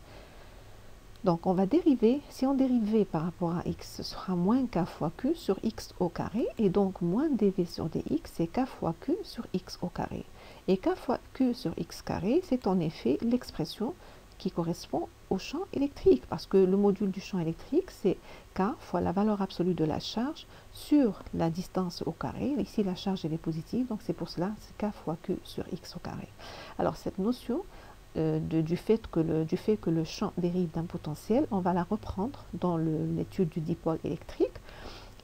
Donc, on va dériver, si on dérive V par rapport à X, ce sera moins K fois Q sur X au carré, et donc moins dV sur dx, c'est K fois Q sur X au carré. Et K fois Q sur X carré, c'est en effet l'expression qui correspond au champ électrique, parce que le module du champ électrique, c'est K fois la valeur absolue de la charge sur la distance au carré. Ici, la charge, elle est positive, donc c'est pour cela, c'est K fois Q sur X au carré. Alors, cette notion du fait que le champ dérive d'un potentiel, on va la reprendre dans l'étude du dipôle électrique.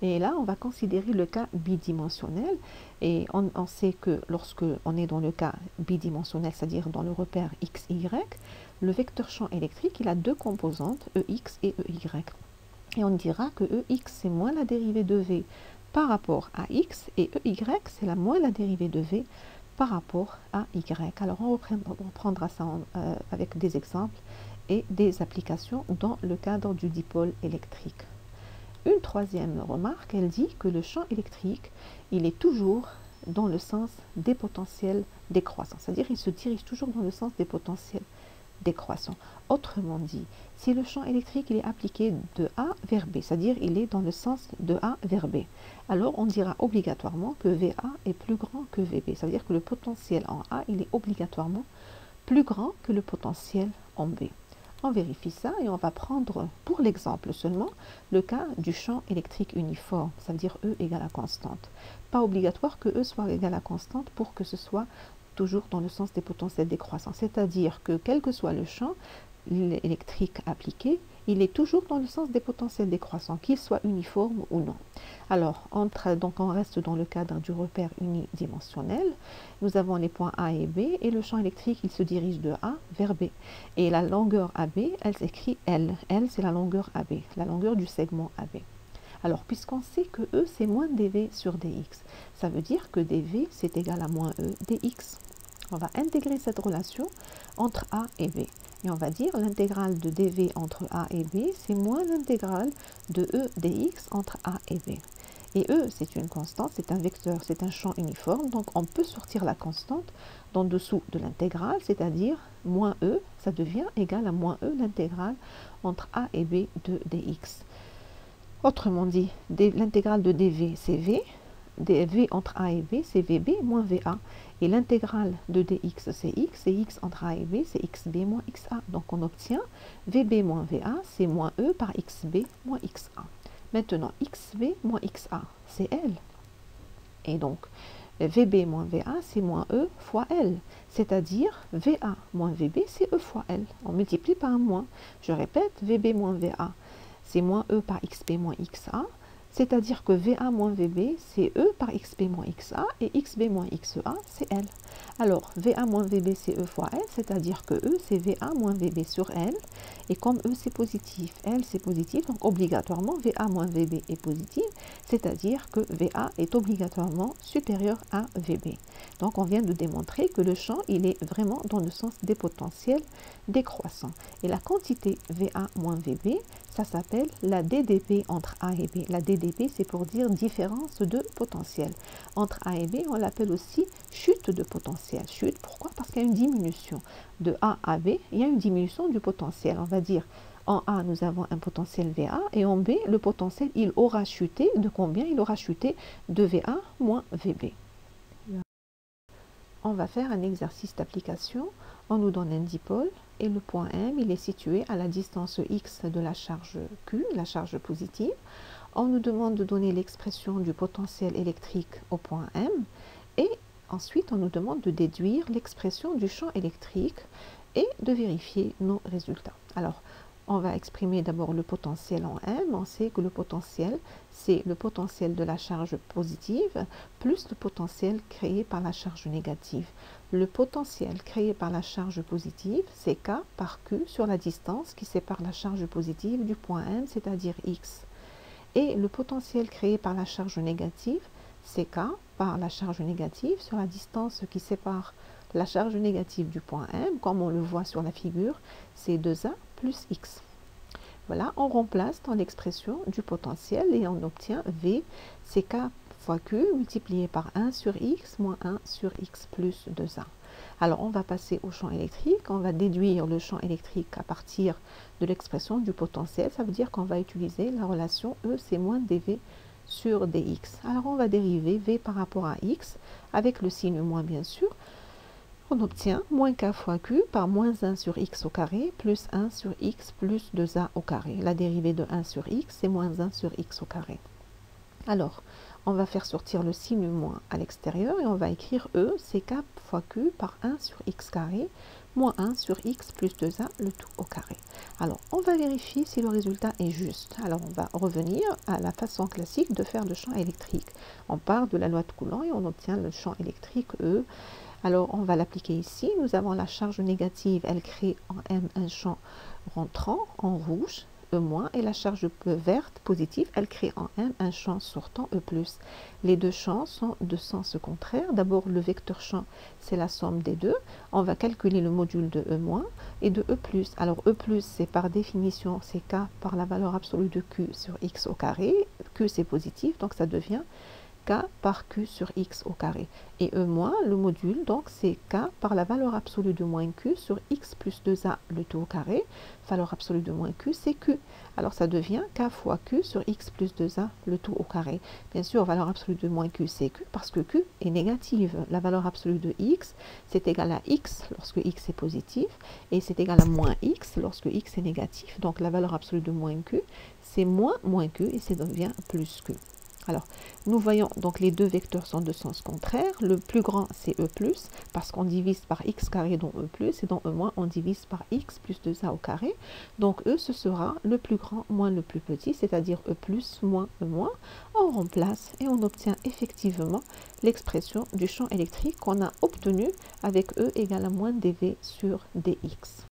Et là, on va considérer le cas bidimensionnel. Et on sait que lorsque on est dans le cas bidimensionnel, c'est-à-dire dans le repère x, y, le vecteur champ électrique, il a deux composantes, EX et EY. Et on dira que EX, c'est moins la dérivée de V par rapport à X, et EY, c'est moins la dérivée de V par rapport à Y. Alors, on reprendra ça avec des exemples et des applications dans le cadre du dipôle électrique. Une troisième remarque, elle dit que le champ électrique, il est toujours dans le sens des potentiels décroissants. C'est-à-dire qu'il se dirige toujours dans le sens des potentiels décroissants. Autrement dit, si le champ électrique il est appliqué de A vers B, c'est-à-dire il est dans le sens de A vers B, alors on dira obligatoirement que VA est plus grand que VB. Ça veut dire que le potentiel en A, il est obligatoirement plus grand que le potentiel en B. On vérifie ça et on va prendre pour l'exemple seulement le cas du champ électrique uniforme, ça veut dire E égale à constante. Pas obligatoire que E soit égal à constante pour que ce soit toujours dans le sens des potentiels décroissants, c'est-à-dire que quel que soit le champ électrique appliqué, il est toujours dans le sens des potentiels décroissants, qu'il soit uniforme ou non. Alors, donc on reste dans le cadre du repère unidimensionnel. Nous avons les points A et B, et le champ électrique, il se dirige de A vers B. Et la longueur AB, elle s'écrit L. L, c'est la longueur AB, la longueur du segment AB. Alors, puisqu'on sait que E, c'est moins dV sur dx, ça veut dire que dV, c'est égal à moins E dx. On va intégrer cette relation entre A et B. Et on va dire l'intégrale de dV entre A et B, c'est moins l'intégrale de E dx entre A et B. Et E, c'est une constante, c'est un vecteur, c'est un champ uniforme, donc on peut sortir la constante d'en dessous de l'intégrale, c'est-à-dire moins E, ça devient égal à moins E l'intégrale entre A et B de dx. Autrement dit, l'intégrale de dV, c'est V, dV entre A et B, c'est VB moins VA. Et l'intégrale de dx, c'est x, et x entre A et B, c'est xb moins xa. Donc on obtient VB moins VA, c'est moins E par xb moins xa. Maintenant, xb moins xa, c'est L. Et donc, VB moins VA, c'est moins E fois L. C'est-à-dire, VA moins VB, c'est E fois L. On multiplie par un moins. Je répète, VB moins VA, c'est moins E par xb moins xa. C'est-à-dire que VA moins VB, c'est E par xb moins xa, et xb moins xa, c'est L. Alors, VA moins VB, c'est E fois L, c'est-à-dire que E, c'est VA moins VB sur L. Et comme E, c'est positif, L, c'est positif, donc obligatoirement, VA moins VB est positif, c'est-à-dire que VA est obligatoirement supérieur à VB. Donc, on vient de démontrer que le champ, il est vraiment dans le sens des potentiels décroissants. Et la quantité VA moins VB, ça s'appelle la DDP entre A et B. La DDP, c'est pour dire différence de potentiel. Entre A et B, on l'appelle aussi chute de potentiel. Chute, pourquoi? Parce qu'il y a une diminution. De A à B, il y a une diminution du potentiel. On va dire, en A, nous avons un potentiel VA, et en B, le potentiel, il aura chuté. De combien? Il aura chuté de VA moins VB. On va faire un exercice d'application. On nous donne un dipôle et le point M, il est situé à la distance x de la charge Q, la charge positive. On nous demande de donner l'expression du potentiel électrique au point M et ensuite on nous demande de déduire l'expression du champ électrique et de vérifier nos résultats. Alors, on va exprimer d'abord le potentiel en M. On sait que le potentiel, c'est le potentiel de la charge positive plus le potentiel créé par la charge négative. Le potentiel créé par la charge positive, c'est K par Q sur la distance qui sépare la charge positive du point M, c'est-à-dire X. Et le potentiel créé par la charge négative, c'est K par la charge négative sur la distance qui sépare la charge négative du point M, comme on le voit sur la figure, c'est 2A plus X. Voilà, on remplace dans l'expression du potentiel et on obtient V, c'est K fois Q multiplié par 1 sur X moins 1 sur X plus 2A. Alors, on va passer au champ électrique. On va déduire le champ électrique à partir de l'expression du potentiel. Ça veut dire qu'on va utiliser la relation E, c'est moins dV sur dx. Alors, on va dériver V par rapport à X avec le signe moins, bien sûr. On obtient moins K fois Q par moins 1 sur X au carré plus 1 sur X plus 2A au carré. La dérivée de 1 sur X, c'est moins 1 sur X au carré. Alors, on va faire sortir le signe moins à l'extérieur et on va écrire E, c'est K fois Q par 1 sur X carré moins 1 sur X plus 2A, le tout au carré. Alors, on va vérifier si le résultat est juste. Alors, on va revenir à la façon classique de faire le champ électrique. On part de la loi de Coulomb et on obtient le champ électrique E. Alors, on va l'appliquer ici. Nous avons la charge négative, elle crée en M un champ rentrant en rouge, E-, et la charge verte positive, elle crée en M un champ sortant E+. Les deux champs sont de sens contraire. D'abord, le vecteur champ, c'est la somme des deux. On va calculer le module de E- et de E+. Alors, E+, c'est par définition, c'est K par la valeur absolue de Q sur X au carré. Q, c'est positif, donc ça devient K par Q sur X au carré. Et E-, le module, donc c'est K par la valeur absolue de moins Q sur X plus 2A, le tout au carré. Valeur absolue de moins Q, c'est Q. Alors ça devient K fois Q sur X plus 2A, le tout au carré. Bien sûr, valeur absolue de moins Q, c'est Q, parce que Q est négative. La valeur absolue de X, c'est égal à X lorsque X est positif, et c'est égal à moins X lorsque X est négatif. Donc la valeur absolue de moins Q, c'est moins Q, et ça devient plus Q. Alors, nous voyons, donc les deux vecteurs sont de sens contraire. Le plus grand, c'est E+, parce qu'on divise par x carré dans E+, et dans E-, on divise par x plus 2a au carré. Donc, E, ce sera le plus grand moins le plus petit, c'est-à-dire E+, moins E-. On remplace et on obtient effectivement l'expression du champ électrique qu'on a obtenu avec E égale à moins dV sur dx.